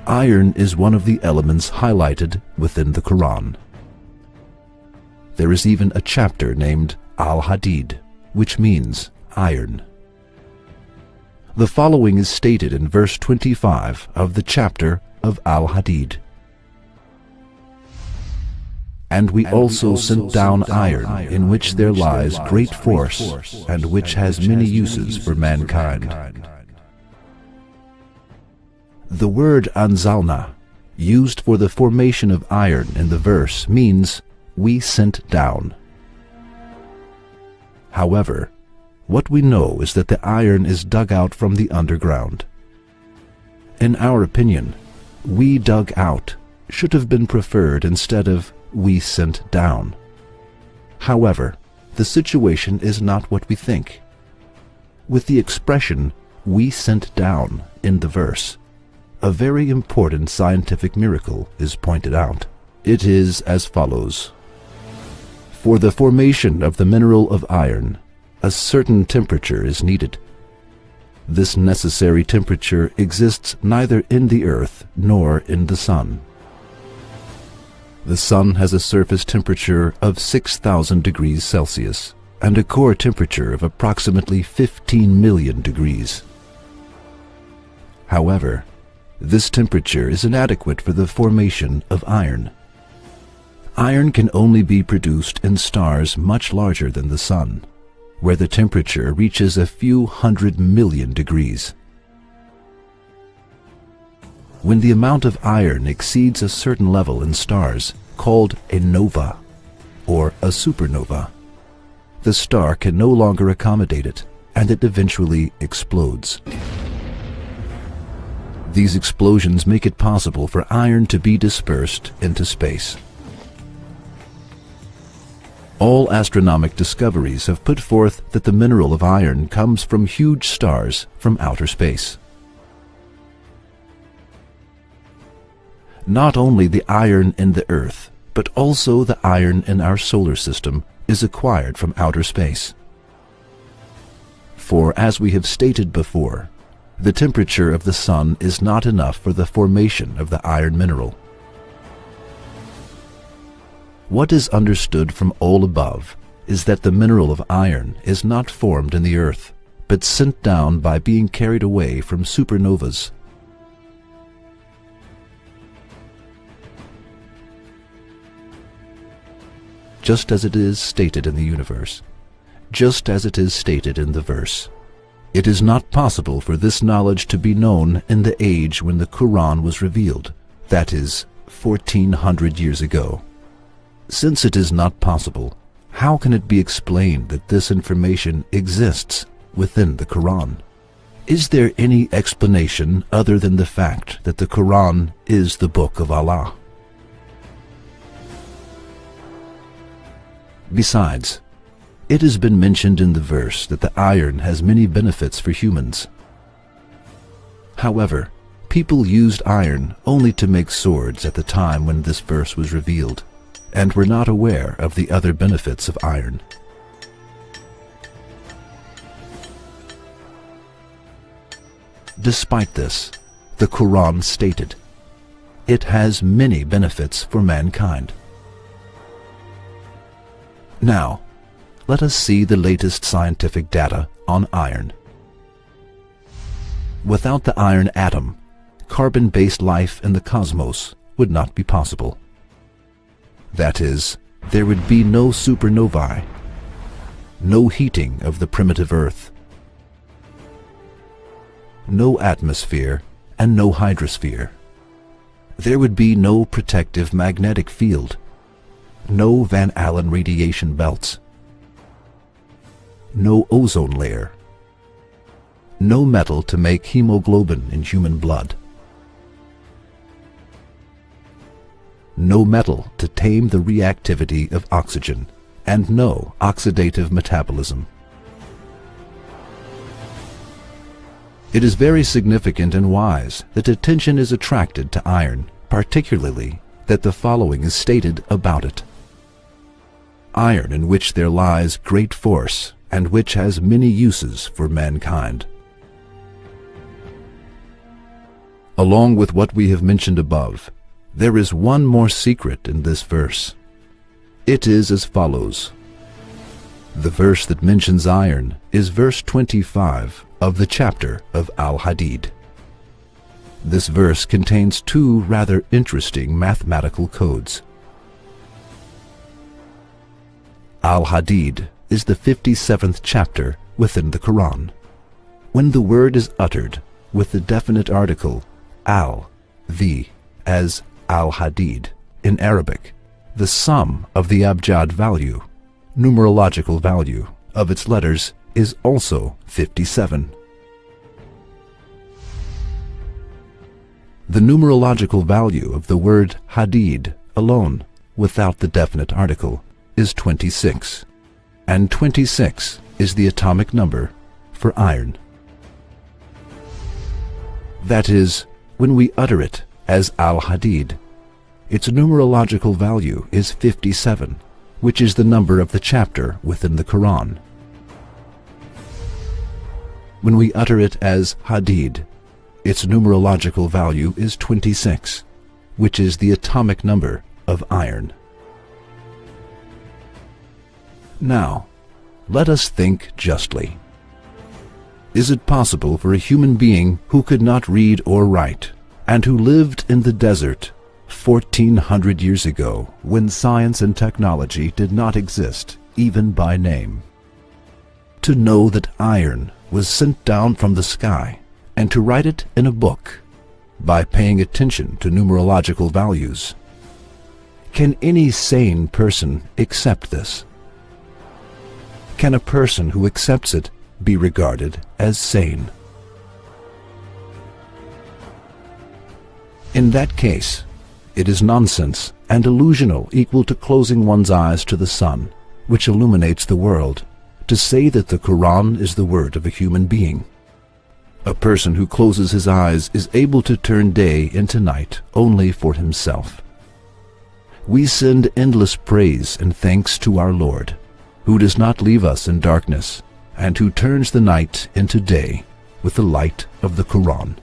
Iron is one of the elements highlighted within the Quran. There is even a chapter named Al-Hadid, which means iron. The following is stated in verse 25 of the chapter of Al-Hadid. And we also sent down iron, in which there lies great force, and which has many uses for mankind. The word anzalna, used for the formation of iron in the verse, means we sent down. However, what we know is that the iron is dug out from the underground. In our opinion, we dug out should have been preferred instead of we sent down. However, the situation is not what we think. With the expression we sent down in the verse, a very important scientific miracle is pointed out. It is as follows. For the formation of the mineral of iron, a certain temperature is needed. This necessary temperature exists neither in the earth nor in the sun. The sun has a surface temperature of 6,000 degrees Celsius and a core temperature of approximately 15 million degrees. However, this temperature is inadequate for the formation of iron. Iron can only be produced in stars much larger than the sun, where the temperature reaches a few 100 million degrees. When the amount of iron exceeds a certain level in stars, called a nova or a supernova, the star can no longer accommodate it, and it eventually explodes. These explosions make it possible for iron to be dispersed into space. All astronomic discoveries have put forth that the mineral of iron comes from huge stars from outer space. Not only the iron in the Earth, but also the iron in our solar system is acquired from outer space. For, as we have stated before, the temperature of the sun is not enough for the formation of the iron mineral. What is understood from all above is that the mineral of iron is not formed in the earth, but sent down by being carried away from supernovas. Just as it is stated in the universe, just as it is stated in the verse. It is not possible for this knowledge to be known in the age when the Quran was revealed, that is, 1400 years ago. Since it is not possible, how can it be explained that this information exists within the Quran? Is there any explanation other than the fact that the Quran is the book of Allah? Besides, it has been mentioned in the verse that the iron has many benefits for humans. However, people used iron only to make swords at the time when this verse was revealed, and were not aware of the other benefits of iron. Despite this, the Quran stated, it has many benefits for mankind. Now, let us see the latest scientific data on iron. Without the iron atom, carbon-based life in the cosmos would not be possible. That is, there would be no supernovae, no heating of the primitive Earth, no atmosphere, and no hydrosphere. There would be no protective magnetic field, no Van Allen radiation belts, no ozone layer, no metal to make hemoglobin in human blood, no metal to tame the reactivity of oxygen, and no oxidative metabolism. It is very significant and wise that attention is attracted to iron, particularly that the following is stated about it. Iron in which there lies great force, and which has many uses for mankind. Along with what we have mentioned above, there is one more secret in this verse. It is as follows. The verse that mentions iron is verse 25 of the chapter of Al-Hadid. This verse contains two rather interesting mathematical codes. Al-Hadid is the 57th chapter within the Quran. When the word is uttered with the definite article al, the, as Al-Hadid in Arabic, the sum of the abjad value, numerological value, of its letters is also 57. The numerological value of the word hadid alone, without the definite article, is 26, and 26 is the atomic number for iron. That is, when we utter it as Al-Hadid, its numerological value is 57, which is the number of the chapter within the Quran. When we utter it as Hadid, its numerological value is 26, which is the atomic number of iron. Now, let us think justly. Is it possible for a human being who could not read or write, and who lived in the desert 1400 years ago, when science and technology did not exist, even by name, to know that iron was sent down from the sky, and to write it in a book by paying attention to numerological values? Can any sane person accept this? Can a person who accepts it be regarded as sane? In that case, it is nonsense and delusional equal to closing one's eyes to the sun, which illuminates the world, to say that the Quran is the word of a human being. A person who closes his eyes is able to turn day into night only for himself. We send endless praise and thanks to our Lord, who does not leave us in darkness, and who turns the night into day with the light of the Quran.